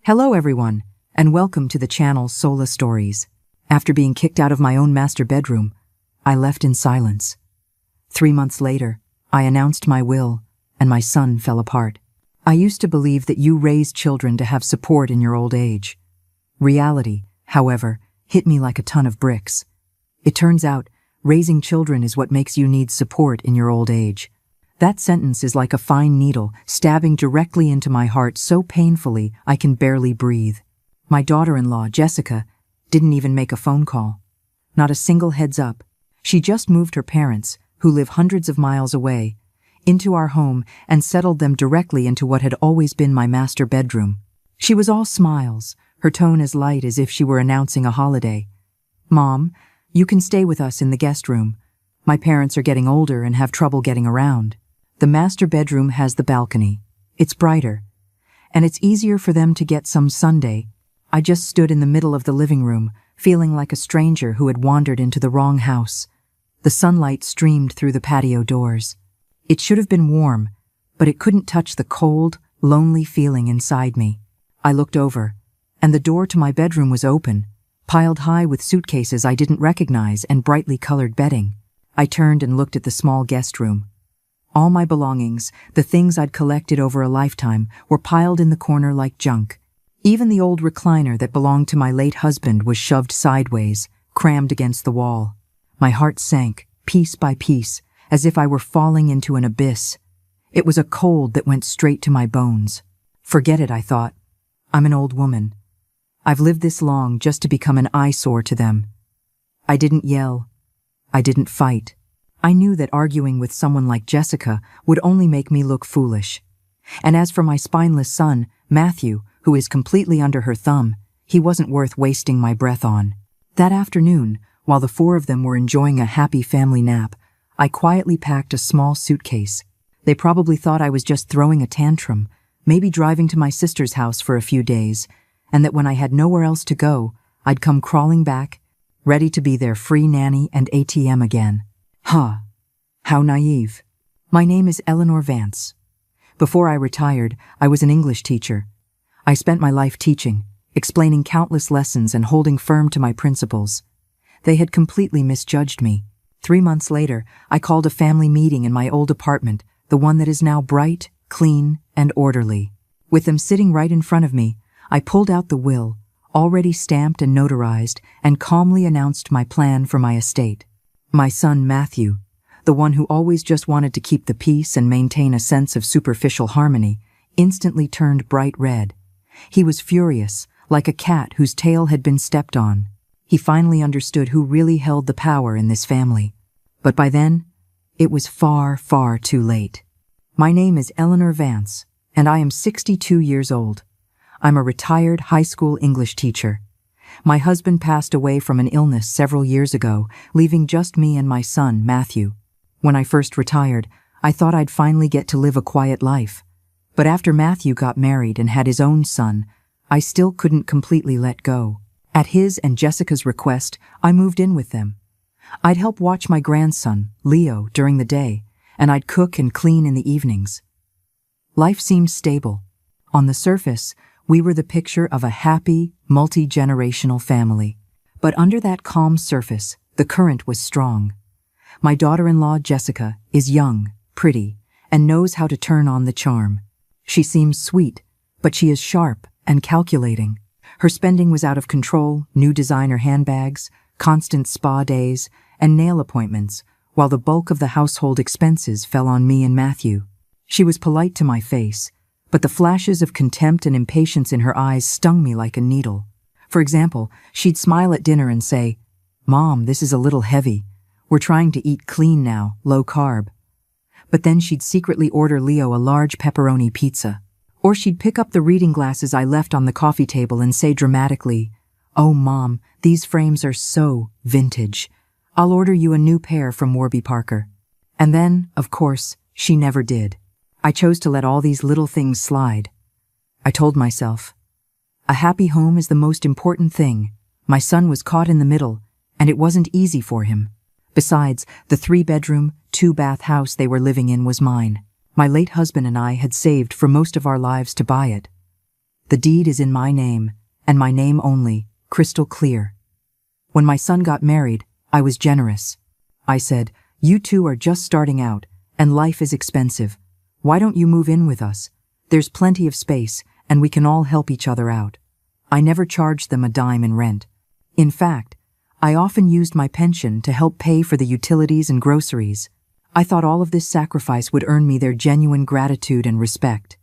Hello everyone, and welcome to the channel Sola Stories. After being kicked out of my own master bedroom, I left in silence. 3 months later, I announced my will, and my son fell apart. I used to believe that you raise children to have support in your old age. Reality, however, hit me like a ton of bricks. It turns out, raising children is what makes you need support in your old age. That sentence is like a fine needle stabbing directly into my heart so painfully I can barely breathe. My daughter-in-law, Jessica, didn't even make a phone call. Not a single heads up. She just moved her parents, who live hundreds of miles away, into our home and settled them directly into what had always been my master bedroom. She was all smiles, her tone as light as if she were announcing a holiday. "Mom, you can stay with us in the guest room. My parents are getting older and have trouble getting around. The master bedroom has the balcony. It's brighter. And it's easier for them to get some Sunday." I just stood in the middle of the living room, feeling like a stranger who had wandered into the wrong house. The sunlight streamed through the patio doors. It should have been warm, but it couldn't touch the cold, lonely feeling inside me. I looked over, and the door to my bedroom was open, piled high with suitcases I didn't recognize and brightly colored bedding. I turned and looked at the small guest room. All my belongings, the things I'd collected over a lifetime, were piled in the corner like junk. Even the old recliner that belonged to my late husband was shoved sideways, crammed against the wall. My heart sank, piece by piece, as if I were falling into an abyss. It was a cold that went straight to my bones. Forget it, I thought. I'm an old woman. I've lived this long just to become an eyesore to them. I didn't yell. I didn't fight. I knew that arguing with someone like Jessica would only make me look foolish. And as for my spineless son, Matthew, who is completely under her thumb, he wasn't worth wasting my breath on. That afternoon, while the 4 of them were enjoying a happy family nap, I quietly packed a small suitcase. They probably thought I was just throwing a tantrum, maybe driving to my sister's house for a few days, and that when I had nowhere else to go, I'd come crawling back, ready to be their free nanny and ATM again. How naive. My name is Eleanor Vance. Before I retired, I was an English teacher. I spent my life teaching, explaining countless lessons and holding firm to my principles. They had completely misjudged me. 3 months later, I called a family meeting in my old apartment, the one that is now bright, clean, and orderly. With them sitting right in front of me, I pulled out the will, already stamped and notarized, and calmly announced my plan for my estate. My son Matthew, the one who always just wanted to keep the peace and maintain a sense of superficial harmony, instantly turned bright red. He was furious, like a cat whose tail had been stepped on. He finally understood who really held the power in this family. But by then, it was far, far too late. My name is Eleanor Vance, and I am 62 years old. I'm a retired high school English teacher. My husband passed away from an illness several years ago, leaving just me and my son, Matthew. When I first retired, I thought I'd finally get to live a quiet life. But after Matthew got married and had his own son, I still couldn't completely let go. At his and Jessica's request, I moved in with them. I'd help watch my grandson, Leo, during the day, and I'd cook and clean in the evenings. Life seemed stable. On the surface, we were the picture of a happy, multi-generational family. But under that calm surface, the current was strong. My daughter-in-law, Jessica, is young, pretty, and knows how to turn on the charm. She seems sweet, but she is sharp and calculating. Her spending was out of control, new designer handbags, constant spa days, and nail appointments, while the bulk of the household expenses fell on me and Matthew. She was polite to my face, but the flashes of contempt and impatience in her eyes stung me like a needle. For example, she'd smile at dinner and say, "Mom, this is a little heavy. We're trying to eat clean now, low carb." But then she'd secretly order Leo a large pepperoni pizza. Or she'd pick up the reading glasses I left on the coffee table and say dramatically, "Oh, Mom, these frames are so vintage. I'll order you a new pair from Warby Parker." And then, of course, she never did. I chose to let all these little things slide. I told myself, a happy home is the most important thing. My son was caught in the middle, and it wasn't easy for him. Besides, the 3-bedroom, 2-bath house they were living in was mine. My late husband and I had saved for most of our lives to buy it. The deed is in my name, and my name only, crystal clear. When my son got married, I was generous. I said, "You two are just starting out, and life is expensive. Why don't you move in with us? There's plenty of space, and we can all help each other out." I never charged them a dime in rent. In fact, I often used my pension to help pay for the utilities and groceries. I thought all of this sacrifice would earn me their genuine gratitude and respect.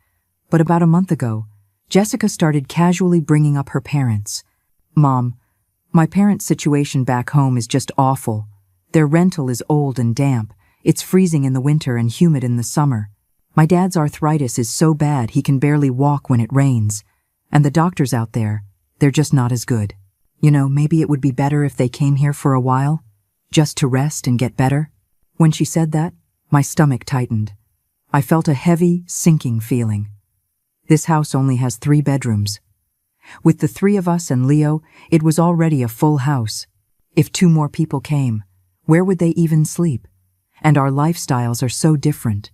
But about a month ago, Jessica started casually bringing up her parents. "Mom, my parents' situation back home is just awful. Their rental is old and damp. It's freezing in the winter and humid in the summer. My dad's arthritis is so bad he can barely walk when it rains. And the doctors out there, they're just not as good. You know, maybe it would be better if they came here for a while, just to rest and get better." When she said that, my stomach tightened. I felt a heavy, sinking feeling. This house only has 3 bedrooms. With the 3 of us and Leo, it was already a full house. If 2 more people came, where would they even sleep? And our lifestyles are so different.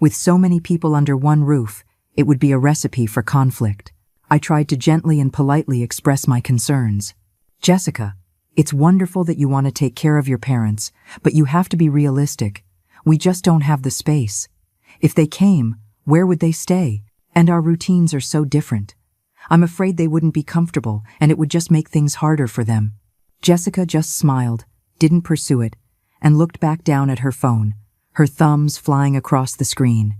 With so many people under one roof, it would be a recipe for conflict. I tried to gently and politely express my concerns. "Jessica, it's wonderful that you want to take care of your parents, but you have to be realistic. We just don't have the space. If they came, where would they stay? And our routines are so different. I'm afraid they wouldn't be comfortable, and it would just make things harder for them." Jessica just smiled, didn't pursue it, and looked back down at her phone, her thumbs flying across the screen.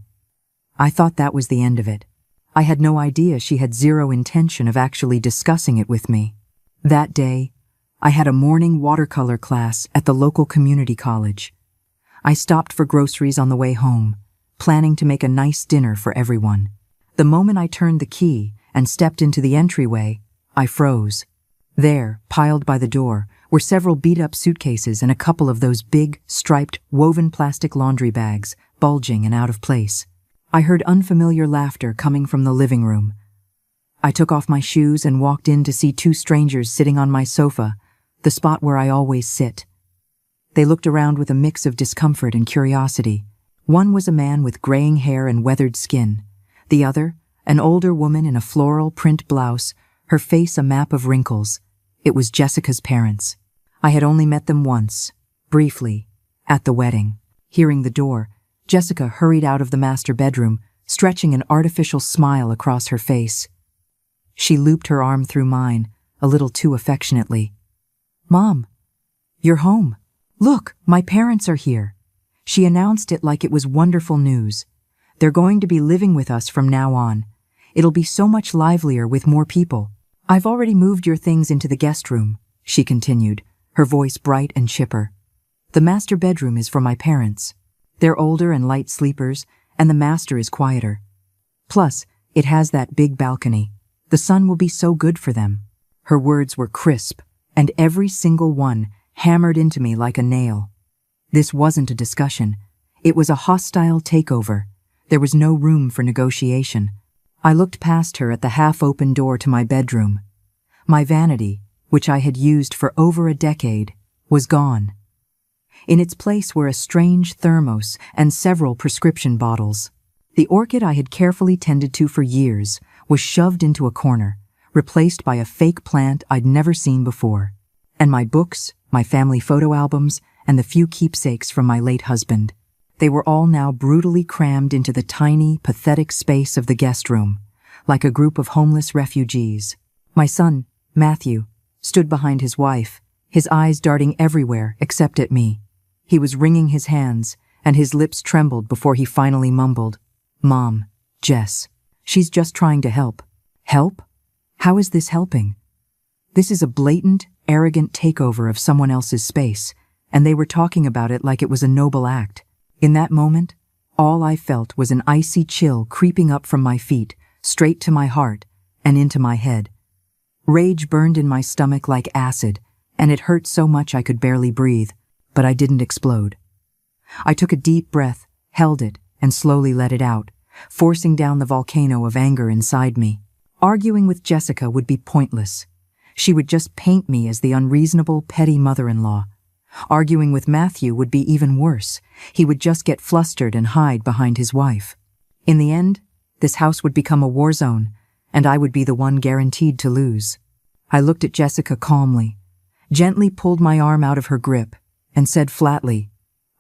I thought that was the end of it. I had no idea she had zero intention of actually discussing it with me. That day, I had a morning watercolor class at the local community college. I stopped for groceries on the way home, planning to make a nice dinner for everyone. The moment I turned the key and stepped into the entryway, I froze. There, piled by the door, were several beat-up suitcases and a couple of those big, striped, woven plastic laundry bags, bulging and out of place. I heard unfamiliar laughter coming from the living room. I took off my shoes and walked in to see 2 strangers sitting on my sofa, the spot where I always sit. They looked around with a mix of discomfort and curiosity. One was a man with graying hair and weathered skin. The other, an older woman in a floral print blouse, her face a map of wrinkles. It was Jessica's parents. I had only met them once, briefly, at the wedding. Hearing the door, Jessica hurried out of the master bedroom, stretching an artificial smile across her face. She looped her arm through mine, a little too affectionately. "Mom, you're home. Look, my parents are here." She announced it like it was wonderful news. "They're going to be living with us from now on. It'll be so much livelier with more people. I've already moved your things into the guest room," she continued, her voice bright and chipper. "The master bedroom is for my parents. They're older and light sleepers, and the master is quieter. Plus, it has that big balcony. The sun will be so good for them." Her words were crisp, and every single one hammered into me like a nail. This wasn't a discussion. It was a hostile takeover. There was no room for negotiation. I looked past her at the half-open door to my bedroom. My vanity, which I had used for over a decade, was gone. In its place were a strange thermos and several prescription bottles. The orchid I had carefully tended to for years was shoved into a corner, replaced by a fake plant I'd never seen before. And my books, my family photo albums, and the few keepsakes from my late husband. They were all now brutally crammed into the tiny, pathetic space of the guest room, like a group of homeless refugees. My son, Matthew, stood behind his wife, his eyes darting everywhere except at me. He was wringing his hands, and his lips trembled before he finally mumbled, "Mom, Jess, she's just trying to help." Help? How is this helping? This is a blatant, arrogant takeover of someone else's space, and they were talking about it like it was a noble act. In that moment, all I felt was an icy chill creeping up from my feet, straight to my heart, and into my head. Rage burned in my stomach like acid, and it hurt so much I could barely breathe, but I didn't explode. I took a deep breath, held it, and slowly let it out, forcing down the volcano of anger inside me. Arguing with Jessica would be pointless. She would just paint me as the unreasonable, petty mother-in-law. Arguing with Matthew would be even worse. He would just get flustered and hide behind his wife. In the end, this house would become a war zone, and I would be the one guaranteed to lose. I looked at Jessica calmly, gently pulled my arm out of her grip, and said flatly,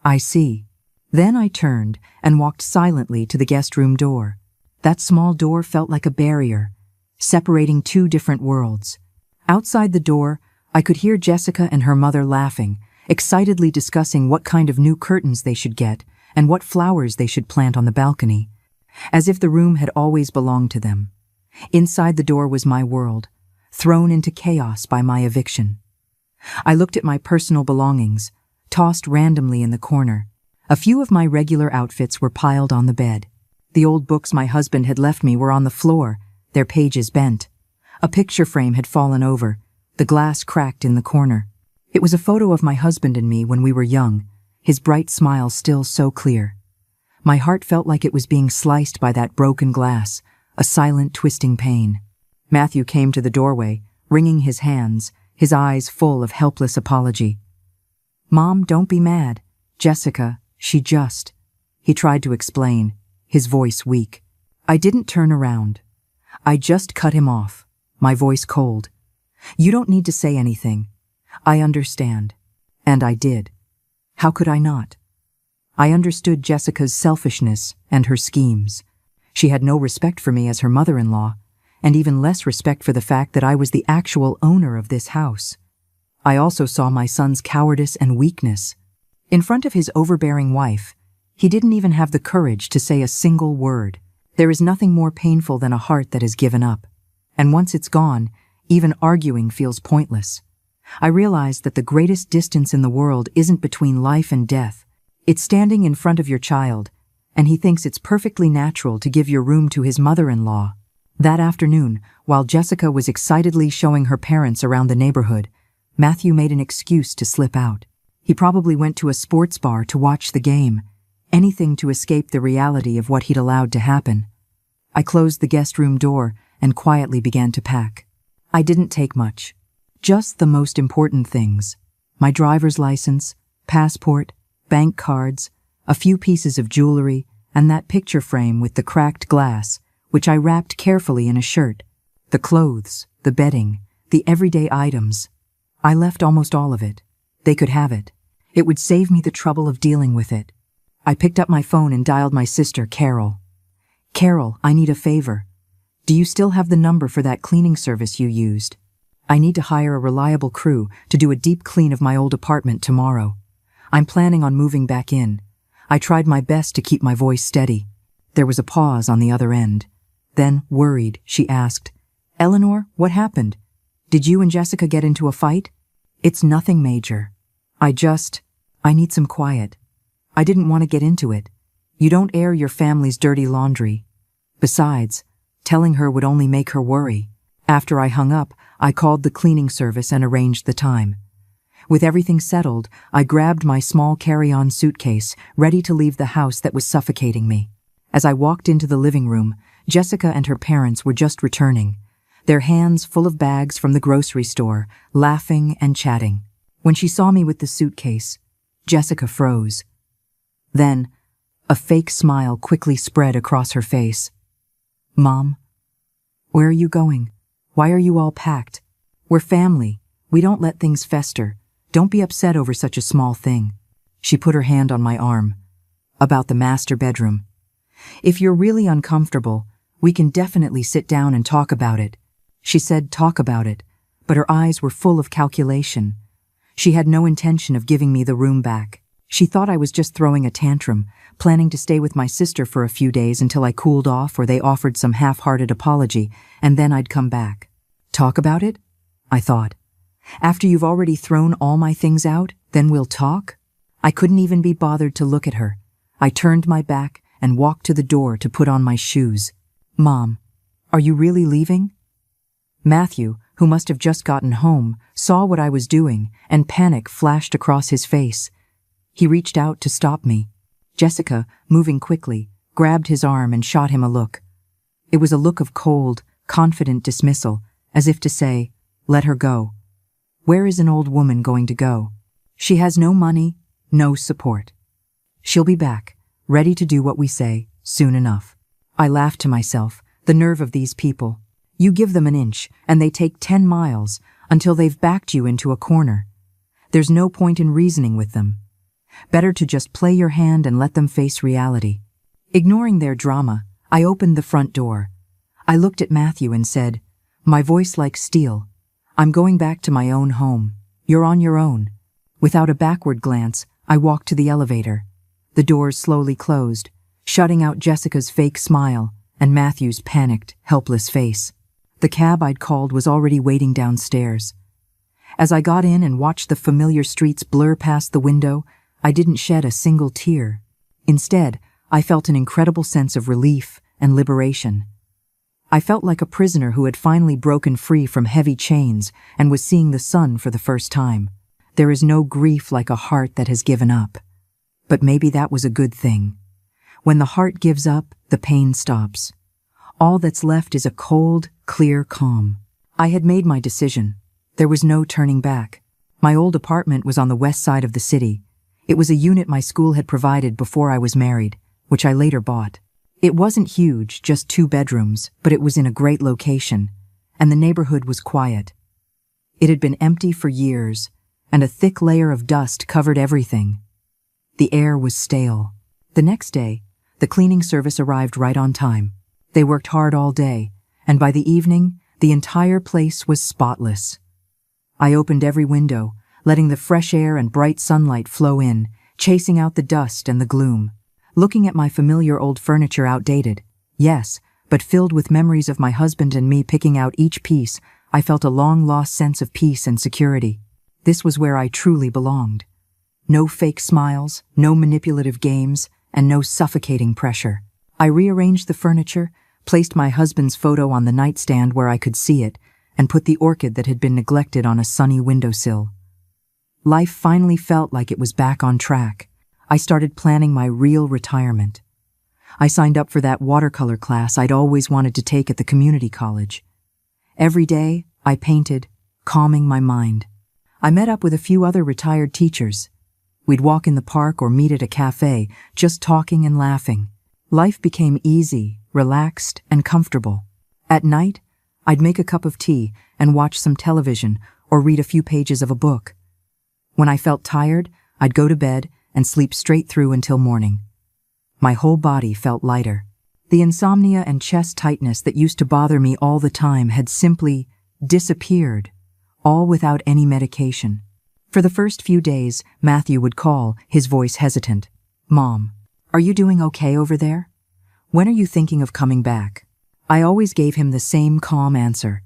"I see." Then I turned and walked silently to the guest room door. That small door felt like a barrier, separating two different worlds. Outside the door, I could hear Jessica and her mother laughing, excitedly discussing what kind of new curtains they should get and what flowers they should plant on the balcony, as if the room had always belonged to them. Inside the door was my world, thrown into chaos by my eviction. I looked at my personal belongings, tossed randomly in the corner. A few of my regular outfits were piled on the bed. The old books my husband had left me were on the floor, their pages bent. A picture frame had fallen over, the glass cracked in the corner. It was a photo of my husband and me when we were young, his bright smile still so clear. My heart felt like it was being sliced by that broken glass, a silent, twisting pain. Matthew came to the doorway, wringing his hands, his eyes full of helpless apology. "Mom, don't be mad. Jessica, she just..." He tried to explain, his voice weak. I didn't turn around. I just cut him off, my voice cold. "You don't need to say anything. I understand." And I did. How could I not? I understood Jessica's selfishness and her schemes. She had no respect for me as her mother-in-law, and even less respect for the fact that I was the actual owner of this house. I also saw my son's cowardice and weakness. In front of his overbearing wife, he didn't even have the courage to say a single word. There is nothing more painful than a heart that has given up. And once it's gone, even arguing feels pointless. I realized that the greatest distance in the world isn't between life and death. It's standing in front of your child, and he thinks it's perfectly natural to give your room to his mother-in-law. That afternoon, while Jessica was excitedly showing her parents around the neighborhood, Matthew made an excuse to slip out. He probably went to a sports bar to watch the game, anything to escape the reality of what he'd allowed to happen. I closed the guest room door and quietly began to pack. I didn't take much. Just the most important things. My driver's license, passport, bank cards, a few pieces of jewelry, and that picture frame with the cracked glass, which I wrapped carefully in a shirt. The clothes, the bedding, the everyday items. I left almost all of it. They could have it. It would save me the trouble of dealing with it. I picked up my phone and dialed my sister, Carol. "Carol, I need a favor. Do you still have the number for that cleaning service you used? I need to hire a reliable crew to do a deep clean of my old apartment tomorrow. I'm planning on moving back in." I tried my best to keep my voice steady. There was a pause on the other end. Then, worried, she asked, "Eleanor, what happened? Did you and Jessica get into a fight?" "It's nothing major. I need some quiet. I didn't want to get into it. You don't air your family's dirty laundry. Besides, telling her would only make her worry." After I hung up, I called the cleaning service and arranged the time. With everything settled, I grabbed my small carry-on suitcase, ready to leave the house that was suffocating me. As I walked into the living room, Jessica and her parents were just returning, their hands full of bags from the grocery store, laughing and chatting. When she saw me with the suitcase, Jessica froze. Then, a fake smile quickly spread across her face. "Mom, where are you going? Why are you all packed? We're family. We don't let things fester. Don't be upset over such a small thing." She put her hand on my arm. "About the master bedroom. If you're really uncomfortable, we can definitely sit down and talk about it." She said talk about it, but her eyes were full of calculation. She had no intention of giving me the room back. She thought I was just throwing a tantrum, planning to stay with my sister for a few days until I cooled off or they offered some half-hearted apology, and then I'd come back. Talk about it? I thought. After you've already thrown all my things out, then we'll talk? I couldn't even be bothered to look at her. I turned my back and walked to the door to put on my shoes. "Mom, are you really leaving?" Matthew, who must have just gotten home, saw what I was doing, and panic flashed across his face. He reached out to stop me. Jessica, moving quickly, grabbed his arm and shot him a look. It was a look of cold, confident dismissal, as if to say, "Let her go. Where is an old woman going to go? She has no money, no support. She'll be back, ready to do what we say, soon enough." I laughed to myself, the nerve of these people. You give them an inch, and they take 10 miles, until they've backed you into a corner. There's no point in reasoning with them. Better to just play your hand and let them face reality. Ignoring their drama, I opened the front door. I looked at Matthew and said, my voice like steel, I'm going back to my own home. You're on your own. Without a backward glance, I walked to the elevator. The doors slowly closed, shutting out Jessica's fake smile and Matthew's panicked, helpless face. The cab I'd called was already waiting downstairs. As I got in and watched the familiar streets blur past the window, I didn't shed a single tear. Instead, I felt an incredible sense of relief and liberation. I felt like a prisoner who had finally broken free from heavy chains and was seeing the sun for the first time. There is no grief like a heart that has given up. But maybe that was a good thing. When the heart gives up, the pain stops. All that's left is a cold, clear calm. I had made my decision. There was no turning back. My old apartment was on the west side of the city. It was a unit my school had provided before I was married, which I later bought. It wasn't huge, just 2 bedrooms, but it was in a great location, and the neighborhood was quiet. It had been empty for years, and a thick layer of dust covered everything. The air was stale. The next day, the cleaning service arrived right on time. They worked hard all day, and by the evening, the entire place was spotless. I opened every window, letting the fresh air and bright sunlight flow in, chasing out the dust and the gloom. Looking at my familiar old furniture outdated, yes, but filled with memories of my husband and me picking out each piece, I felt a long-lost sense of peace and security. This was where I truly belonged. No fake smiles, no manipulative games, and no suffocating pressure. I rearranged the furniture, placed my husband's photo on the nightstand where I could see it, and put the orchid that had been neglected on a sunny windowsill. Life finally felt like it was back on track. I started planning my real retirement. I signed up for that watercolor class I'd always wanted to take at the community college. Every day, I painted, calming my mind. I met up with a few other retired teachers. We'd walk in the park or meet at a cafe, just talking and laughing. Life became easy, relaxed, and comfortable. At night, I'd make a cup of tea and watch some television or read a few pages of a book. When I felt tired, I'd go to bed and sleep straight through until morning. My whole body felt lighter. The insomnia and chest tightness that used to bother me all the time had simply disappeared, all without any medication. For the first few days, Matthew would call, his voice hesitant. Mom, are you doing okay over there? When are you thinking of coming back? I always gave him the same calm answer.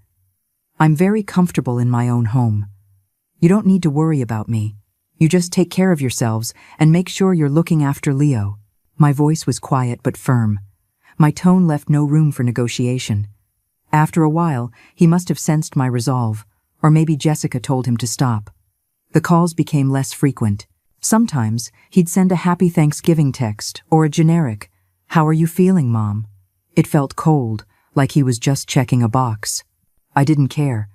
I'm very comfortable in my own home. You don't need to worry about me. You just take care of yourselves and make sure you're looking after Leo. My voice was quiet but firm. My tone left no room for negotiation. After a while, he must have sensed my resolve, or maybe Jessica told him to stop. The calls became less frequent. Sometimes, he'd send a happy Thanksgiving text or a generic, "How are you feeling, Mom?" It felt cold, like he was just checking a box. I didn't care.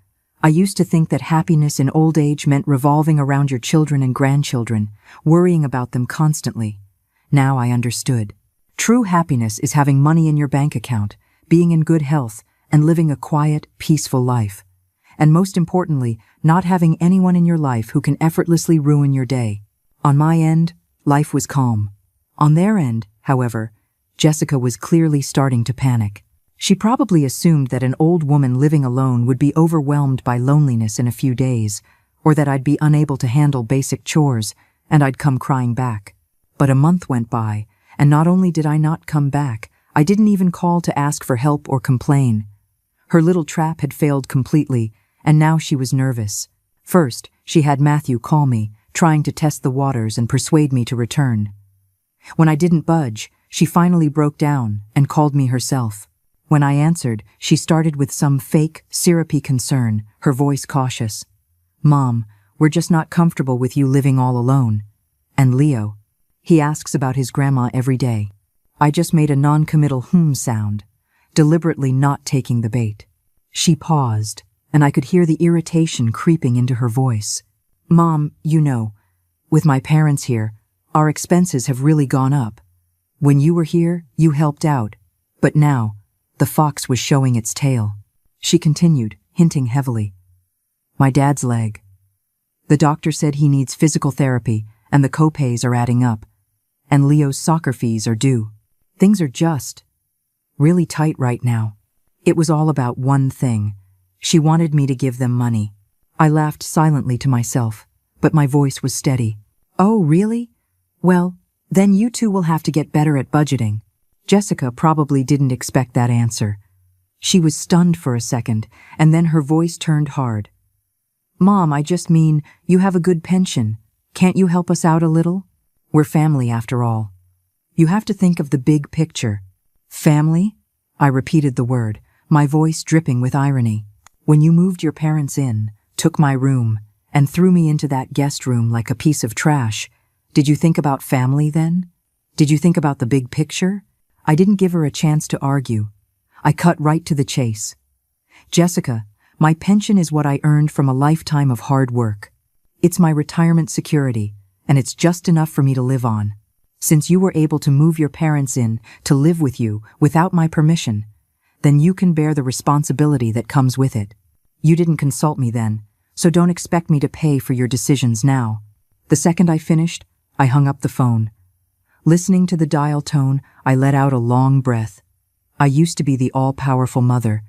I used to think that happiness in old age meant revolving around your children and grandchildren, worrying about them constantly. Now I understood. True happiness is having money in your bank account, being in good health, and living a quiet, peaceful life. And most importantly, not having anyone in your life who can effortlessly ruin your day. On my end, life was calm. On their end, however, Jessica was clearly starting to panic. She probably assumed that an old woman living alone would be overwhelmed by loneliness in a few days, or that I'd be unable to handle basic chores, and I'd come crying back. But a month went by, and not only did I not come back, I didn't even call to ask for help or complain. Her little trap had failed completely, and now she was nervous. First, she had Matthew call me, trying to test the waters and persuade me to return. When I didn't budge, she finally broke down and called me herself. When I answered, she started with some fake, syrupy concern, her voice cautious. "Mom, we're just not comfortable with you living all alone. And Leo, he asks about his grandma every day." I just made a non-committal sound, deliberately not taking the bait. She paused, and I could hear the irritation creeping into her voice. "Mom, you know, with my parents here, our expenses have really gone up. When you were here, you helped out, but now, the fox was showing its tail." She continued, hinting heavily. My dad's leg. The doctor said he needs physical therapy, and the co-pays are adding up. And Leo's soccer fees are due. Things are just really tight right now. It was all about one thing. She wanted me to give them money. I laughed silently to myself, but my voice was steady. Oh, really? Well, then you two will have to get better at budgeting. Jessica probably didn't expect that answer. She was stunned for a second, and then her voice turned hard. Mom, I just mean, you have a good pension. Can't you help us out a little? We're family after all. You have to think of the big picture. Family? I repeated the word, my voice dripping with irony. When you moved your parents in, took my room, and threw me into that guest room like a piece of trash, did you think about family then? Did you think about the big picture? I didn't give her a chance to argue. I cut right to the chase. Jessica, my pension is what I earned from a lifetime of hard work. It's my retirement security, and it's just enough for me to live on. Since you were able to move your parents in to live with you without my permission, then you can bear the responsibility that comes with it. You didn't consult me then, so don't expect me to pay for your decisions now. The second I finished, I hung up the phone. Listening to the dial tone, I let out a long breath. I used to be the all-powerful mother.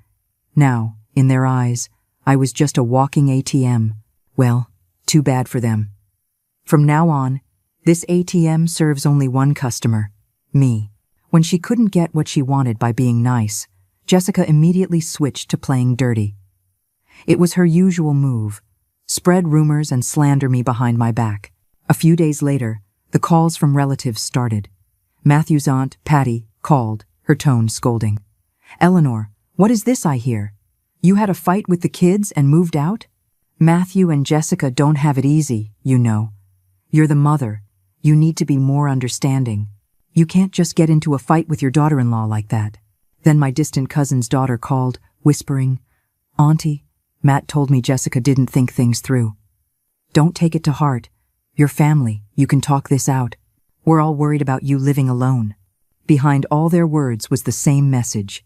Now, in their eyes, I was just a walking ATM. Well, too bad for them. From now on, this ATM serves only one customer, me. When she couldn't get what she wanted by being nice, Jessica immediately switched to playing dirty. It was her usual move, spread rumors and slander me behind my back. A few days later, the calls from relatives started. Matthew's aunt, Patty, called, her tone scolding. Eleanor, what is this I hear? You had a fight with the kids and moved out? Matthew and Jessica don't have it easy, you know. You're the mother. You need to be more understanding. You can't just get into a fight with your daughter-in-law like that. Then my distant cousin's daughter called, whispering, Auntie, Matt told me Jessica didn't think things through. Don't take it to heart. You're family. You can talk this out. We're all worried about you living alone. Behind all their words was the same message.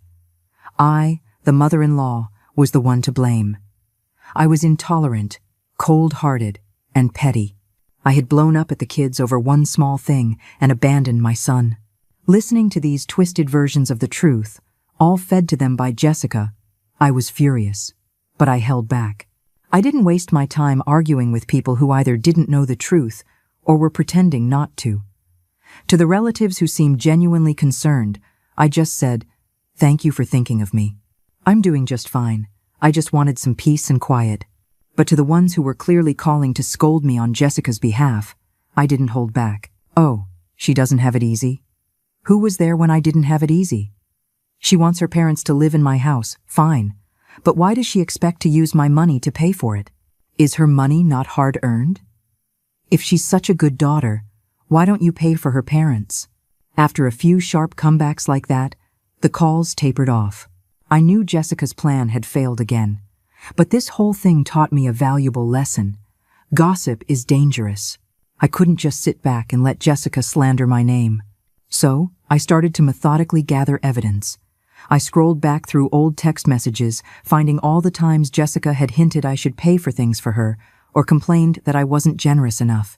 I, the mother-in-law, was the one to blame. I was intolerant, cold-hearted, and petty. I had blown up at the kids over one small thing and abandoned my son. Listening to these twisted versions of the truth, all fed to them by Jessica, I was furious. But I held back. I didn't waste my time arguing with people who either didn't know the truth or were pretending not to. To the relatives who seemed genuinely concerned, I just said, Thank you for thinking of me. I'm doing just fine. I just wanted some peace and quiet. But to the ones who were clearly calling to scold me on Jessica's behalf, I didn't hold back. Oh, she doesn't have it easy? Who was there when I didn't have it easy? She wants her parents to live in my house, fine. But why does she expect to use my money to pay for it? Is her money not hard-earned? If she's such a good daughter, why don't you pay for her parents? After a few sharp comebacks like that, the calls tapered off. I knew Jessica's plan had failed again. But this whole thing taught me a valuable lesson. Gossip is dangerous. I couldn't just sit back and let Jessica slander my name. So, I started to methodically gather evidence. I scrolled back through old text messages, finding all the times Jessica had hinted I should pay for things for her, or complained that I wasn't generous enough.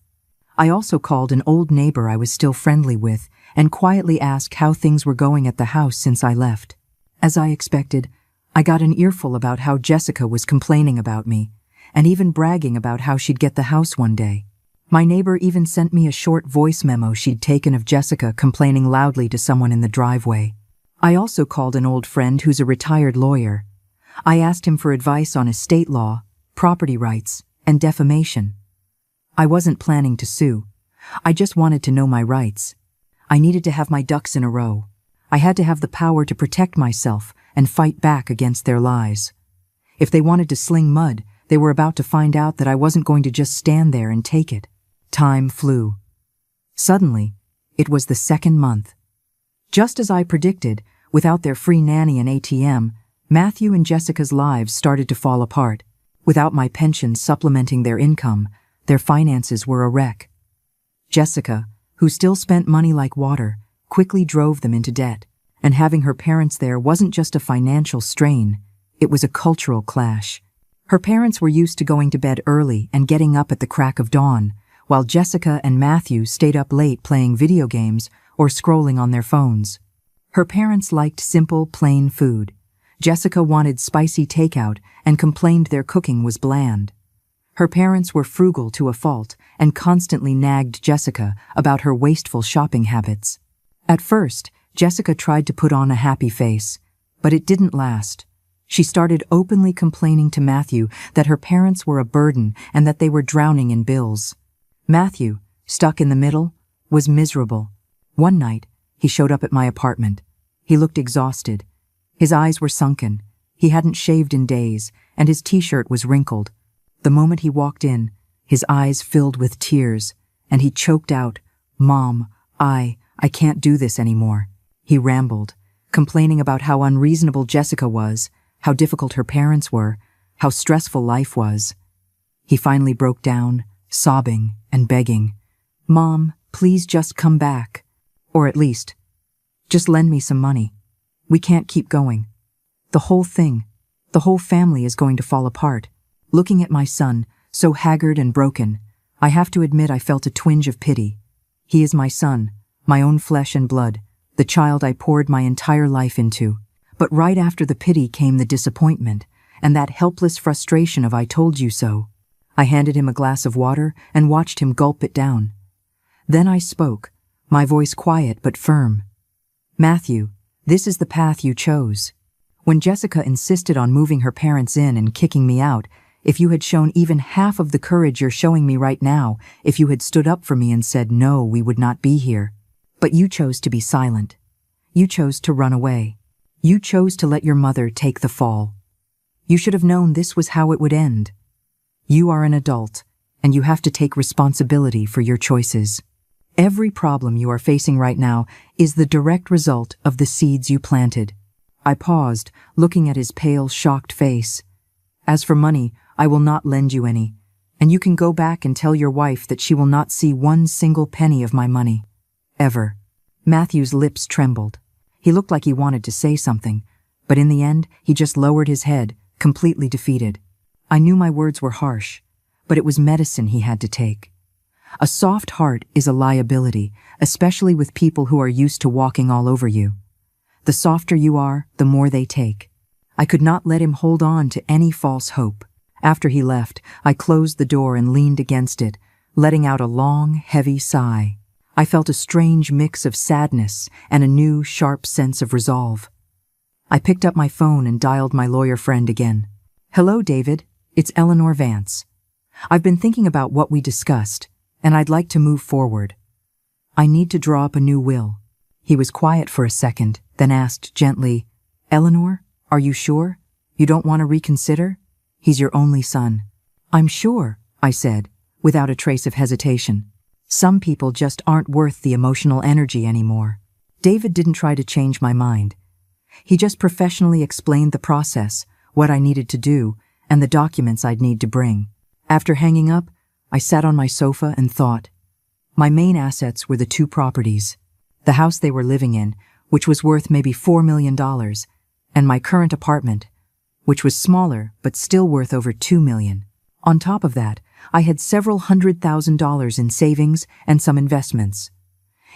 I also called an old neighbor I was still friendly with, and quietly asked how things were going at the house since I left. As I expected, I got an earful about how Jessica was complaining about me, and even bragging about how she'd get the house one day. My neighbor even sent me a short voice memo she'd taken of Jessica complaining loudly to someone in the driveway. I also called an old friend who's a retired lawyer. I asked him for advice on estate law, property rights, and defamation. I wasn't planning to sue. I just wanted to know my rights. I needed to have my ducks in a row. I had to have the power to protect myself and fight back against their lies. If they wanted to sling mud, they were about to find out that I wasn't going to just stand there and take it. Time flew. Suddenly, it was the second month. Just as I predicted, without their free nanny and ATM, Matthew and Jessica's lives started to fall apart. Without my pension supplementing their income, their finances were a wreck. Jessica, who still spent money like water, quickly drove them into debt, and having her parents there wasn't just a financial strain, It was a cultural clash. Her parents were used to going to bed early and getting up at the crack of dawn, while Jessica and Matthew stayed up late playing video games or scrolling on their phones. Her parents liked simple, plain food. Jessica wanted spicy takeout and complained their cooking was bland. Her parents were frugal to a fault and constantly nagged Jessica about her wasteful shopping habits. At first, Jessica tried to put on a happy face, but it didn't last. She started openly complaining to Matthew that her parents were a burden and that they were drowning in bills. Matthew, stuck in the middle, was miserable. One night, he showed up at my apartment. He looked exhausted. His eyes were sunken. He hadn't shaved in days, and his t-shirt was wrinkled. The moment he walked in, his eyes filled with tears, and he choked out, "Mom, I can't do this anymore." He rambled, complaining about how unreasonable Jessica was, how difficult her parents were, how stressful life was. He finally broke down, sobbing and begging, "Mom, please just come back. Or at least, just lend me some money. We can't keep going. The whole family is going to fall apart." Looking at my son, so haggard and broken, I have to admit I felt a twinge of pity. He is my son, my own flesh and blood, the child I poured my entire life into. But right after the pity came the disappointment, and that helpless frustration of "I told you so." I handed him a glass of water and watched him gulp it down. Then I spoke, my voice quiet but firm. "Matthew, this is the path you chose. When Jessica insisted on moving her parents in and kicking me out, if you had shown even half of the courage you're showing me right now, if you had stood up for me and said no, we would not be here. But you chose to be silent. You chose to run away. You chose to let your mother take the fall. You should have known this was how it would end. You are an adult, and you have to take responsibility for your choices. Every problem you are facing right now is the direct result of the seeds you planted." I paused, looking at his pale, shocked face. "As for money, I will not lend you any, and you can go back and tell your wife that she will not see one single penny of my money. Ever." Matthew's lips trembled. He looked like he wanted to say something, but in the end, he just lowered his head, completely defeated. I knew my words were harsh, but it was medicine he had to take. A soft heart is a liability, especially with people who are used to walking all over you. The softer you are, the more they take. I could not let him hold on to any false hope. After he left, I closed the door and leaned against it, letting out a long, heavy sigh. I felt a strange mix of sadness and a new, sharp sense of resolve. I picked up my phone and dialed my lawyer friend again. "Hello, David. It's Eleanor Vance. I've been thinking about what we discussed, and I'd like to move forward. I need to draw up a new will." He was quiet for a second, then asked gently, "Eleanor, are you sure? You don't want to reconsider? He's your only son." "I'm sure," I said, without a trace of hesitation. Some people just aren't worth the emotional energy anymore. David didn't try to change my mind. He just professionally explained the process, what I needed to do, and the documents I'd need to bring. After hanging up, I sat on my sofa and thought. My main assets were the 2 properties, the house they were living in, which was worth maybe $4 million, and my current apartment, which was smaller but still worth over $2 million. On top of that, I had several $100,000 in savings and some investments.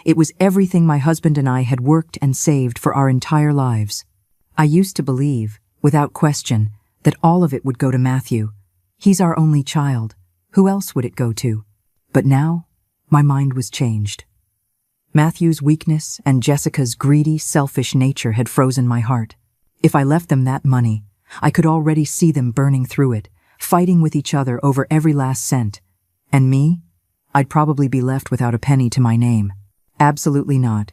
It was everything my husband and I had worked and saved for our entire lives. I used to believe, without question, that all of it would go to Matthew. He's our only child. Who else would it go to? But now, my mind was changed. Matthew's weakness and Jessica's greedy, selfish nature had frozen my heart. If I left them that money, I could already see them burning through it, fighting with each other over every last cent. And me? I'd probably be left without a penny to my name. Absolutely not.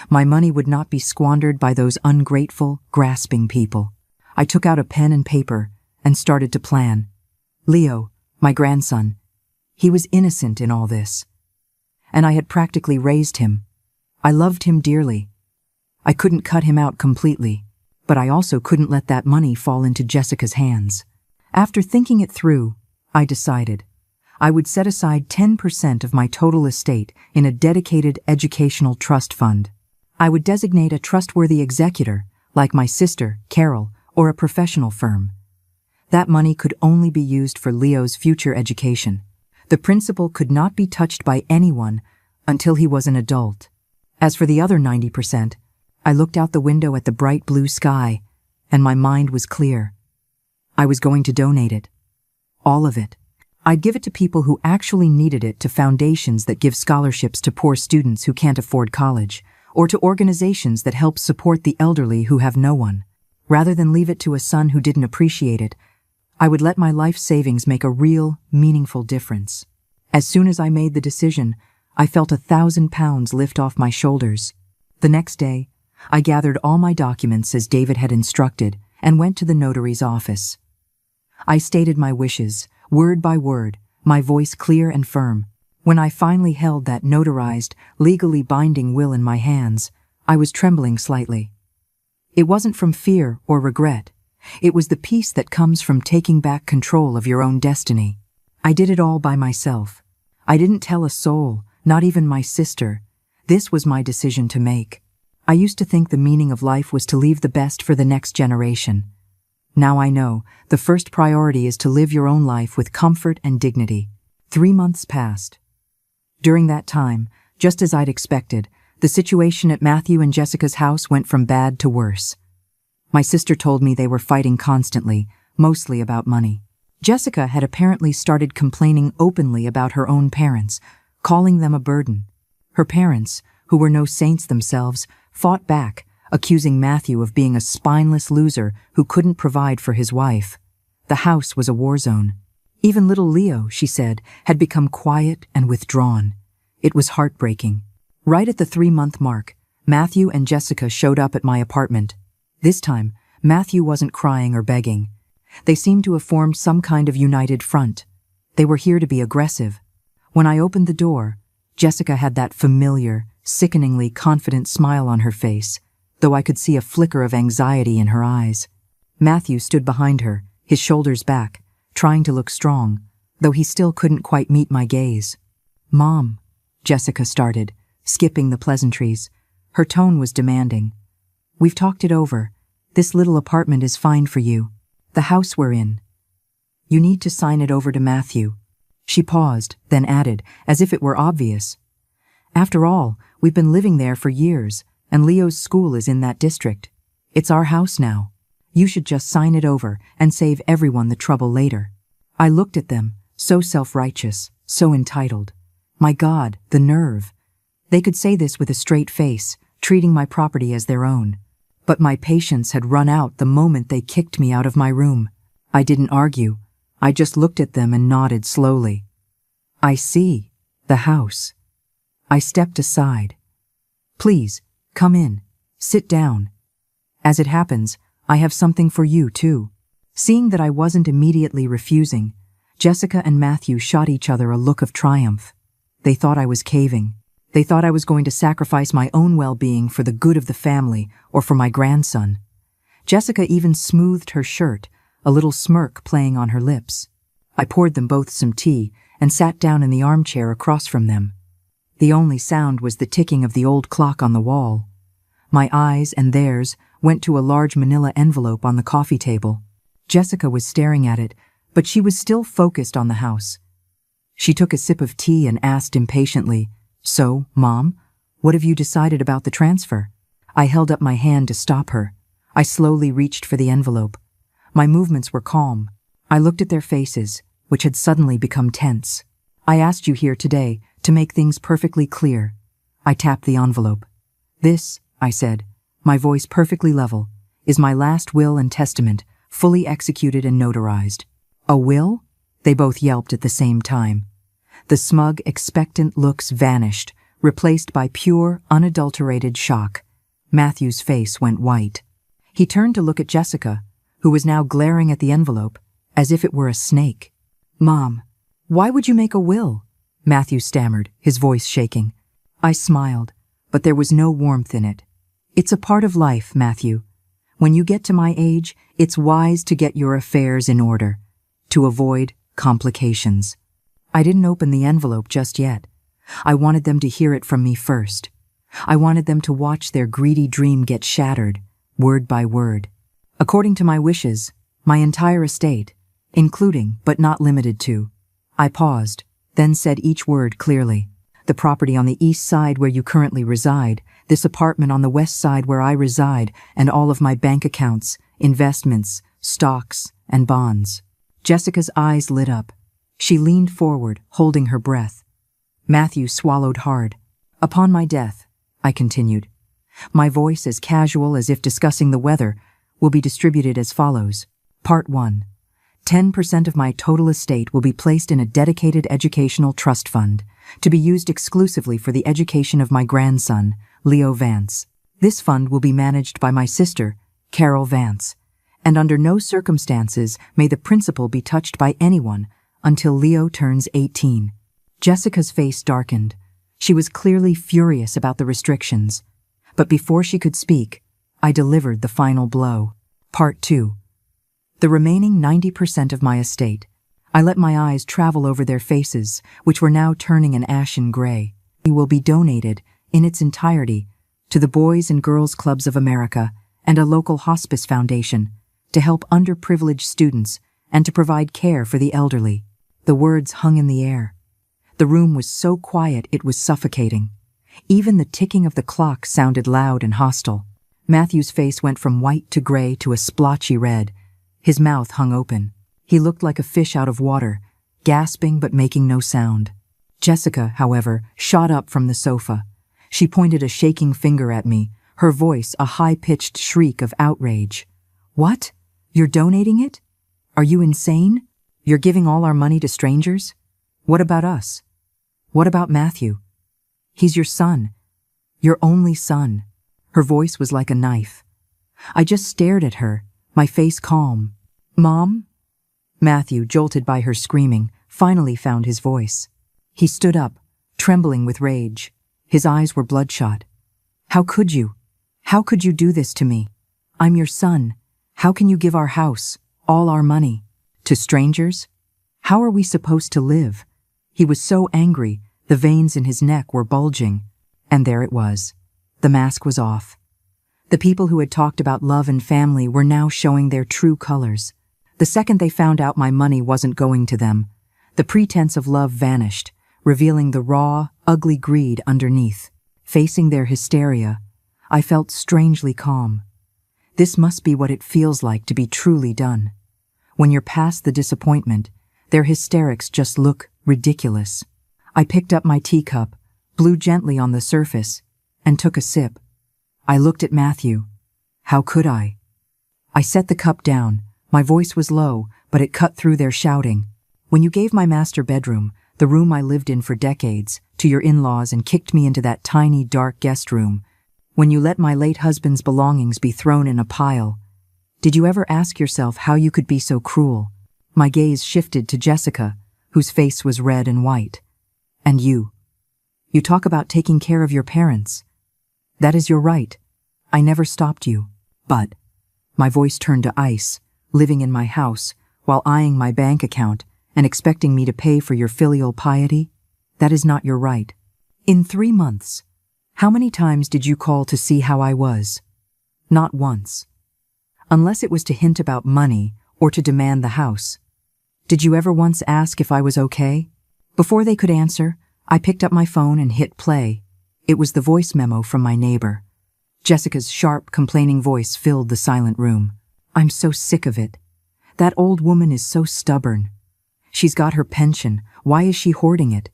My money would not be squandered by those ungrateful, grasping people. I took out a pen and paper and started to plan. Leo, my grandson, he was innocent in all this. And I had practically raised him. I loved him dearly. I couldn't cut him out completely, but I also couldn't let that money fall into Jessica's hands. After thinking it through, I decided I would set aside 10% of my total estate in a dedicated educational trust fund. I would designate a trustworthy executor, like my sister, Carol, or a professional firm. That money could only be used for Leo's future education. The principal could not be touched by anyone until he was an adult. As for the other 90%, I looked out the window at the bright blue sky, and my mind was clear. I was going to donate it. All of it. I'd give it to people who actually needed it, to foundations that give scholarships to poor students who can't afford college, or to organizations that help support the elderly who have no one. Rather than leave it to a son who didn't appreciate it, I would let my life savings make a real, meaningful difference. As soon as I made the decision, I felt 1,000 pounds lift off my shoulders. The next day, I gathered all my documents as David had instructed and went to the notary's office. I stated my wishes, word by word, my voice clear and firm. When I finally held that notarized, legally binding will in my hands, I was trembling slightly. It wasn't from fear or regret. It was the peace that comes from taking back control of your own destiny. I did it all by myself. I didn't tell a soul, not even my sister. This was my decision to make. I used to think the meaning of life was to leave the best for the next generation. Now I know the first priority is to live your own life with comfort and dignity. 3 months passed. During that time, just as I'd expected, the situation at Matthew and Jessica's house went from bad to worse. My sister told me they were fighting constantly, mostly about money. Jessica had apparently started complaining openly about her own parents, calling them a burden. Her parents, who were no saints themselves, fought back, accusing Matthew of being a spineless loser who couldn't provide for his wife. The house was a war zone. Even little Leo, she said, had become quiet and withdrawn. It was heartbreaking. Right at the 3-month mark, Matthew and Jessica showed up at my apartment. This time, Matthew wasn't crying or begging. They seemed to have formed some kind of united front. They were here to be aggressive. When I opened the door, Jessica had that familiar, sickeningly confident smile on her face, though I could see a flicker of anxiety in her eyes. Matthew stood behind her, his shoulders back, trying to look strong, though he still couldn't quite meet my gaze. "Mom," Jessica started, skipping the pleasantries. Her tone was demanding. "We've talked it over. This little apartment is fine for you. The house we're in. You need to sign it over to Matthew." She paused, then added, as if it were obvious. "After all, we've been living there for years, and Leo's school is in that district. It's our house now. You should just sign it over and save everyone the trouble later." I looked at them, so self-righteous, so entitled. My God, the nerve. They could say this with a straight face, treating my property as their own. But my patience had run out the moment they kicked me out of my room. I didn't argue. I just looked at them and nodded slowly. "I see. The house." I stepped aside. "Please, come in. Sit down. As it happens, I have something for you, too." Seeing that I wasn't immediately refusing, Jessica and Matthew shot each other a look of triumph. They thought I was caving. They thought I was going to sacrifice my own well-being for the good of the family or for my grandson. Jessica even smoothed her shirt, a little smirk playing on her lips. I poured them both some tea and sat down in the armchair across from them. The only sound was the ticking of the old clock on the wall. My eyes and theirs went to a large manila envelope on the coffee table. Jessica was staring at it, but she was still focused on the house. She took a sip of tea and asked impatiently, "So, Mom, what have you decided about the transfer?" I held up my hand to stop her. I slowly reached for the envelope. My movements were calm. I looked at their faces, which had suddenly become tense. "I asked you here today to make things perfectly clear." I tapped the envelope. "This," I said, my voice perfectly level, "is my last will and testament, fully executed and notarized." "A will?" They both yelped at the same time. The smug, expectant looks vanished, replaced by pure, unadulterated shock. Matthew's face went white. He turned to look at Jessica, who was now glaring at the envelope, as if it were a snake. "Mom, why would you make a will?" Matthew stammered, his voice shaking. I smiled, but there was no warmth in it. "It's a part of life, Matthew. When you get to my age, it's wise to get your affairs in order, to avoid complications." I didn't open the envelope just yet. I wanted them to hear it from me first. I wanted them to watch their greedy dream get shattered, word by word. According to my wishes, my entire estate, including but not limited to. I paused, then said each word clearly. The property on the east side where you currently reside, this apartment on the west side where I reside, and all of my bank accounts, investments, stocks, and bonds. Jessica's eyes lit up. She leaned forward, holding her breath. Matthew swallowed hard. Upon my death, I continued, my voice as casual as if discussing the weather, will be distributed as follows. Part 1. 10% of my total estate will be placed in a dedicated educational trust fund, to be used exclusively for the education of my grandson, Leo Vance. This fund will be managed by my sister, Carol Vance, and under no circumstances may the principal be touched by anyone until Leo turns 18. Jessica's face darkened. She was clearly furious about the restrictions. But before she could speak, I delivered the final blow. Part 2. The remaining 90% of my estate. I let my eyes travel over their faces, which were now turning an ashen gray. It will be donated, in its entirety, to the Boys and Girls Clubs of America and a local hospice foundation to help underprivileged students and to provide care for the elderly. The words hung in the air. The room was so quiet it was suffocating. Even the ticking of the clock sounded loud and hostile. Matthew's face went from white to gray to a splotchy red. His mouth hung open. He looked like a fish out of water, gasping but making no sound. Jessica, however, shot up from the sofa. She pointed a shaking finger at me, her voice a high-pitched shriek of outrage. What? You're donating it? Are you insane? You're giving all our money to strangers? What about us? What about Matthew? He's your son. Your only son. Her voice was like a knife. I just stared at her, my face calm. Mom? Matthew, jolted by her screaming, finally found his voice. He stood up, trembling with rage. His eyes were bloodshot. How could you? How could you do this to me? I'm your son. How can you give our house, all our money, to strangers? How are we supposed to live? He was so angry, the veins in his neck were bulging. And there it was. The mask was off. The people who had talked about love and family were now showing their true colors. The second they found out my money wasn't going to them, the pretense of love vanished, revealing the raw, ugly greed underneath. Facing their hysteria, I felt strangely calm. This must be what it feels like to be truly done. When you're past the disappointment, their hysterics just look ridiculous. I picked up my teacup, blew gently on the surface, and took a sip. I looked at Matthew. How could I? I set the cup down. My voice was low, but it cut through their shouting. When you gave my master bedroom, the room I lived in for decades, to your in-laws and kicked me into that tiny, dark guest room, when you let my late husband's belongings be thrown in a pile, did you ever ask yourself how you could be so cruel? My gaze shifted to Jessica, whose face was red and white. And you. You talk about taking care of your parents. That is your right. I never stopped you. But my voice turned to ice, living in my house, while eyeing my bank account and expecting me to pay for your filial piety? That is not your right. In 3 months, how many times did you call to see how I was? Not once. Unless it was to hint about money or to demand the house. Did you ever once ask if I was okay? Before they could answer, I picked up my phone and hit play. It was the voice memo from my neighbor. Jessica's sharp, complaining voice filled the silent room. I'm so sick of it. That old woman is so stubborn. She's got her pension. Why is she hoarding it?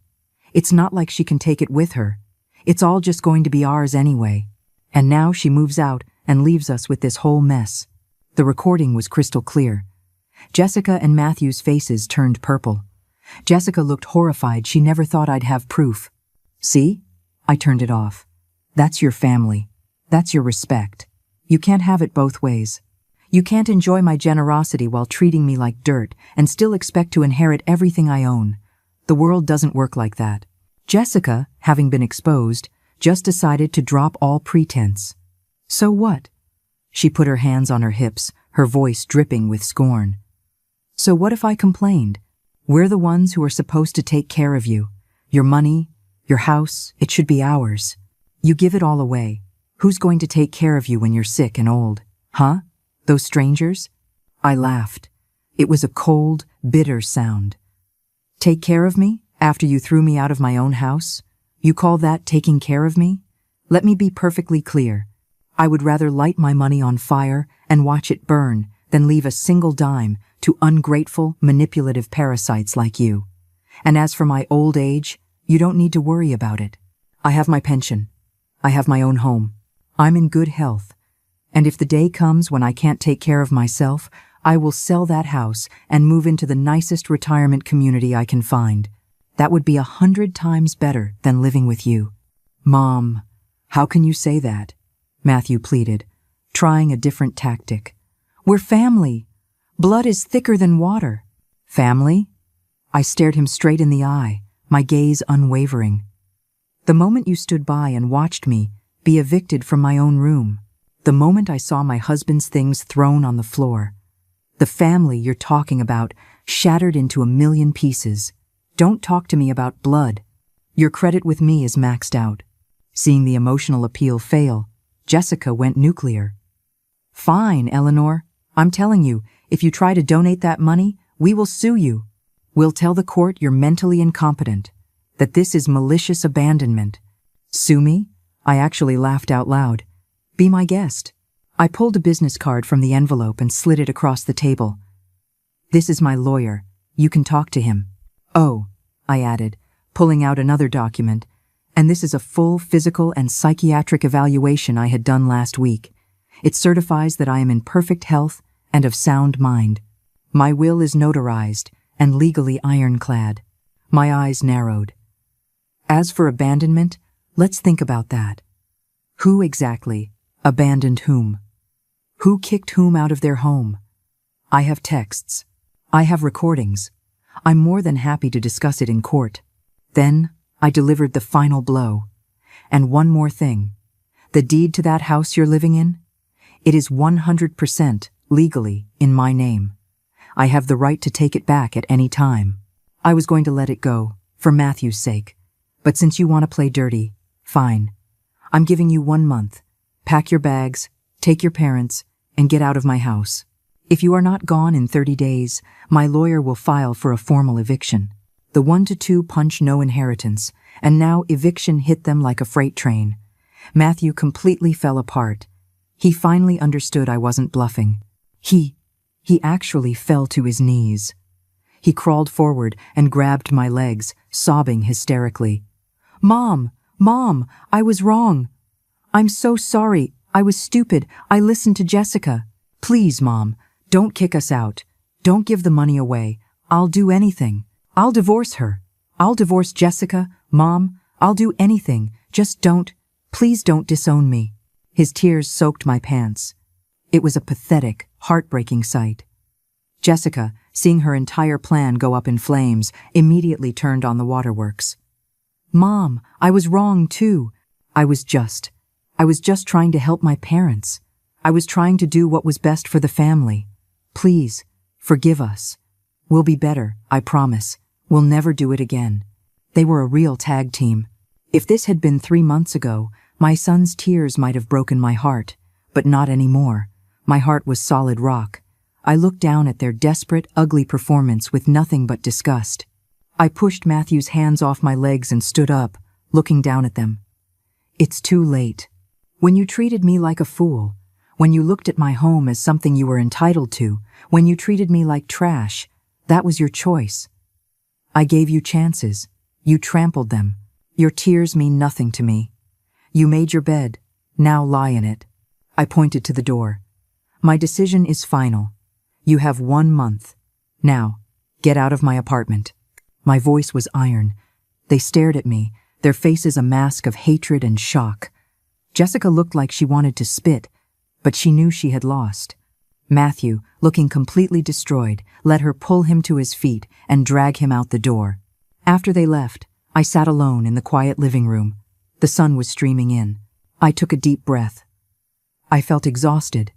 It's not like she can take it with her. It's all just going to be ours anyway. And now she moves out and leaves us with this whole mess. The recording was crystal clear. Jessica and Matthew's faces turned purple. Jessica looked horrified. She never thought I'd have proof. See? I turned it off. That's your family. That's your respect. You can't have it both ways. You can't enjoy my generosity while treating me like dirt and still expect to inherit everything I own. The world doesn't work like that. Jessica, having been exposed, just decided to drop all pretense. So what? She put her hands on her hips, her voice dripping with scorn. So what if I complained? We're the ones who are supposed to take care of you. Your money, your house, it should be ours. You give it all away. Who's going to take care of you when you're sick and old? Huh? Those strangers? I laughed. It was a cold, bitter sound. Take care of me after you threw me out of my own house? You call that taking care of me? Let me be perfectly clear. I would rather light my money on fire and watch it burn than leave a single dime to ungrateful, manipulative parasites like you. And as for my old age, you don't need to worry about it. I have my pension. I have my own home. I'm in good health. And if the day comes when I can't take care of myself, I will sell that house and move into the nicest retirement community I can find. That would be 100 times better than living with you. Mom, how can you say that? Matthew pleaded, trying a different tactic. We're family. Blood is thicker than water. Family? I stared him straight in the eye, my gaze unwavering. The moment you stood by and watched me be evicted from my own room, the moment I saw my husband's things thrown on the floor, the family you're talking about shattered into a million pieces. Don't talk to me about blood. Your credit with me is maxed out. Seeing the emotional appeal fail, Jessica went nuclear. Fine, Eleanor. I'm telling you, if you try to donate that money, we will sue you. We'll tell the court you're mentally incompetent, that this is malicious abandonment. Sue me? I actually laughed out loud. Be my guest. I pulled a business card from the envelope and slid it across the table. This is my lawyer. You can talk to him. Oh, I added, pulling out another document, and this is a full physical and psychiatric evaluation I had done last week. It certifies that I am in perfect health and of sound mind. My will is notarized and legally ironclad. My eyes narrowed. As for abandonment, let's think about that. Who exactly abandoned whom? Who kicked whom out of their home? I have texts. I have recordings. I'm more than happy to discuss it in court. Then I delivered the final blow. And one more thing. The deed to that house you're living in? It is 100% legally in my name. I have the right to take it back at any time. I was going to let it go, for Matthew's sake. But since you want to play dirty, fine. I'm giving you 1 month. Pack your bags, take your parents, and get out of my house. If you are not gone in 30 days, my lawyer will file for a formal eviction. The 1-2 punch no inheritance, and now eviction hit them like a freight train. Matthew completely fell apart. He finally understood I wasn't bluffing. He actually fell to his knees. He crawled forward and grabbed my legs, sobbing hysterically. Mom, I was wrong. I'm so sorry. I was stupid. I listened to Jessica. Please, Mom, don't kick us out. Don't give the money away. I'll do anything. I'll divorce her. I'll divorce Jessica. Mom, I'll do anything. Just please don't disown me. His tears soaked my pants. It was a pathetic, heartbreaking sight. Jessica, seeing her entire plan go up in flames, immediately turned on the waterworks. Mom, I was wrong too. I was just trying to help my parents. I was trying to do what was best for the family. Please, forgive us. We'll be better, I promise. We'll never do it again. They were a real tag team. If this had been 3 months ago, my son's tears might have broken my heart, but not anymore. My heart was solid rock. I looked down at their desperate, ugly performance with nothing but disgust. I pushed Matthew's hands off my legs and stood up, looking down at them. It's too late. When you treated me like a fool, when you looked at my home as something you were entitled to, when you treated me like trash, that was your choice. I gave you chances. You trampled them. Your tears mean nothing to me. You made your bed. Now lie in it. I pointed to the door. My decision is final. You have 1 month. Now, get out of my apartment. My voice was iron. They stared at me, their faces a mask of hatred and shock. Jessica looked like she wanted to spit, but she knew she had lost. Matthew, looking completely destroyed, let her pull him to his feet and drag him out the door. After they left, I sat alone in the quiet living room. The sun was streaming in. I took a deep breath. I felt exhausted,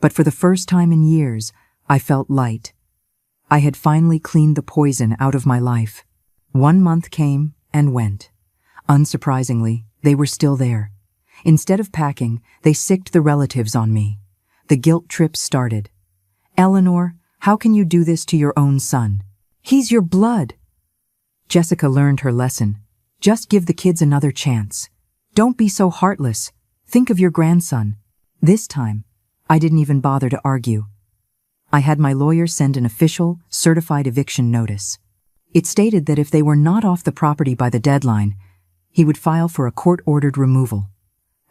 but for the first time in years, I felt light. I had finally cleaned the poison out of my life. 1 month came and went. Unsurprisingly, they were still there. Instead of packing, they sicked the relatives on me. The guilt trip started. Eleanor, how can you do this to your own son? He's your blood. Jessica learned her lesson. Just give the kids another chance. Don't be so heartless. Think of your grandson. This time, I didn't even bother to argue. I had my lawyer send an official, certified eviction notice. It stated that if they were not off the property by the deadline, he would file for a court-ordered removal.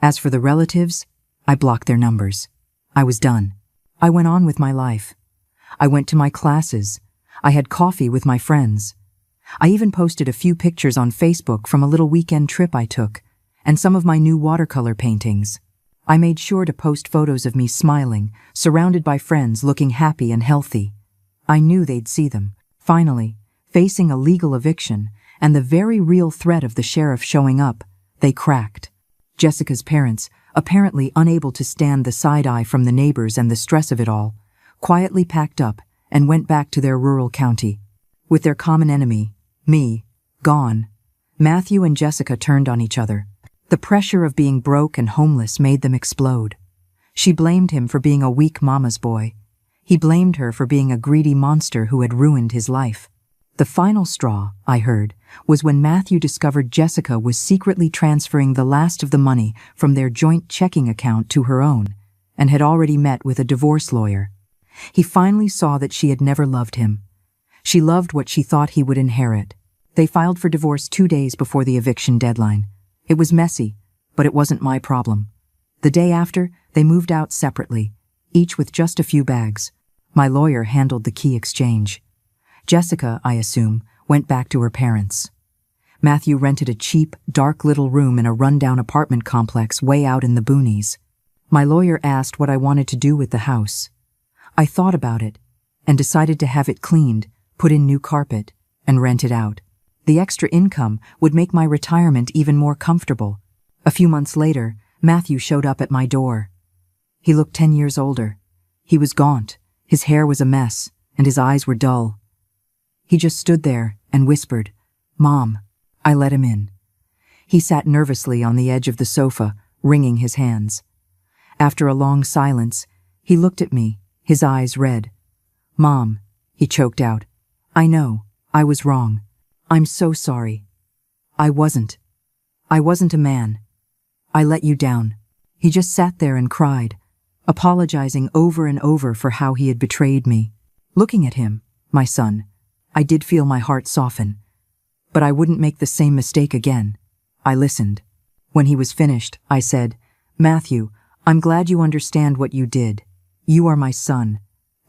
As for the relatives, I blocked their numbers. I was done. I went on with my life. I went to my classes. I had coffee with my friends. I even posted a few pictures on Facebook from a little weekend trip I took, and some of my new watercolor paintings. I made sure to post photos of me smiling, surrounded by friends looking happy and healthy. I knew they'd see them. Finally, facing a legal eviction and the very real threat of the sheriff showing up, they cracked. Jessica's parents, apparently unable to stand the side-eye from the neighbors and the stress of it all, quietly packed up and went back to their rural county. With their common enemy, me, gone, Matthew and Jessica turned on each other. The pressure of being broke and homeless made them explode. She blamed him for being a weak mama's boy. He blamed her for being a greedy monster who had ruined his life. The final straw, I heard, was when Matthew discovered Jessica was secretly transferring the last of the money from their joint checking account to her own, and had already met with a divorce lawyer. He finally saw that she had never loved him. She loved what she thought he would inherit. They filed for divorce 2 days before the eviction deadline. It was messy, but it wasn't my problem. The day after, they moved out separately, each with just a few bags. My lawyer handled the key exchange. Jessica, I assume, went back to her parents. Matthew rented a cheap, dark little room in a rundown apartment complex way out in the boonies. My lawyer asked what I wanted to do with the house. I thought about it and decided to have it cleaned, put in new carpet, and rent it out. The extra income would make my retirement even more comfortable. A few months later, Matthew showed up at my door. He looked 10 years older. He was gaunt, his hair was a mess, and his eyes were dull. He just stood there and whispered, "Mom." I let him in. He sat nervously on the edge of the sofa, wringing his hands. After a long silence, he looked at me, his eyes red. "Mom," he choked out. "I know, I was wrong. I'm so sorry. I wasn't a man. I let you down." He just sat there and cried, apologizing over and over for how he had betrayed me. Looking at him, my son, I did feel my heart soften. But I wouldn't make the same mistake again. I listened. When he was finished, I said, "Matthew, I'm glad you understand what you did. You are my son.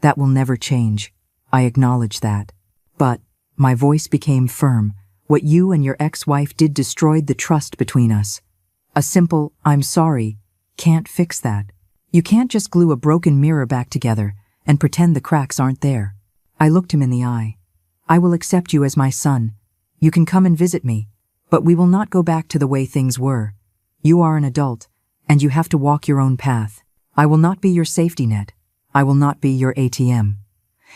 That will never change. I acknowledge that. But," my voice became firm, "what you and your ex-wife did destroyed the trust between us. A simple, 'I'm sorry,' can't fix that. You can't just glue a broken mirror back together and pretend the cracks aren't there." I looked him in the eye. "I will accept you as my son. You can come and visit me, but we will not go back to the way things were. You are an adult, and you have to walk your own path. I will not be your safety net. I will not be your ATM.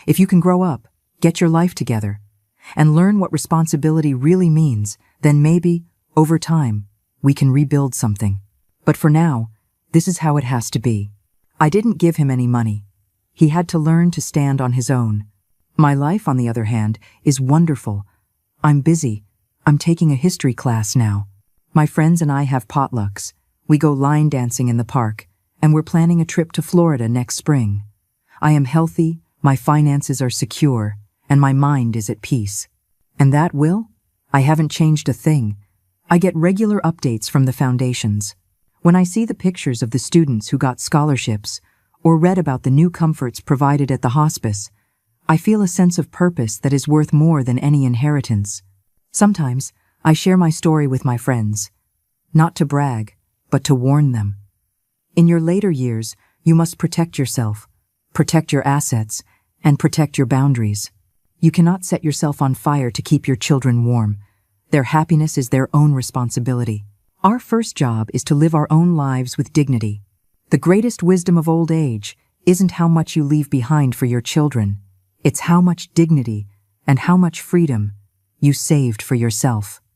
If you can grow up, get your life together, and learn what responsibility really means, then maybe, over time, we can rebuild something. But for now, this is how it has to be." I didn't give him any money. He had to learn to stand on his own. My life, on the other hand, is wonderful. I'm busy. I'm taking a history class now. My friends and I have potlucks. We go line dancing in the park, and we're planning a trip to Florida next spring. I am healthy, my finances are secure, and my mind is at peace. And that, Will? I haven't changed a thing. I get regular updates from the foundations. When I see the pictures of the students who got scholarships, or read about the new comforts provided at the hospice, I feel a sense of purpose that is worth more than any inheritance. Sometimes, I share my story with my friends, not to brag, but to warn them. In your later years, you must protect yourself, protect your assets, and protect your boundaries. You cannot set yourself on fire to keep your children warm. Their happiness is their own responsibility. Our first job is to live our own lives with dignity. The greatest wisdom of old age isn't how much you leave behind for your children. It's how much dignity and how much freedom you saved for yourself.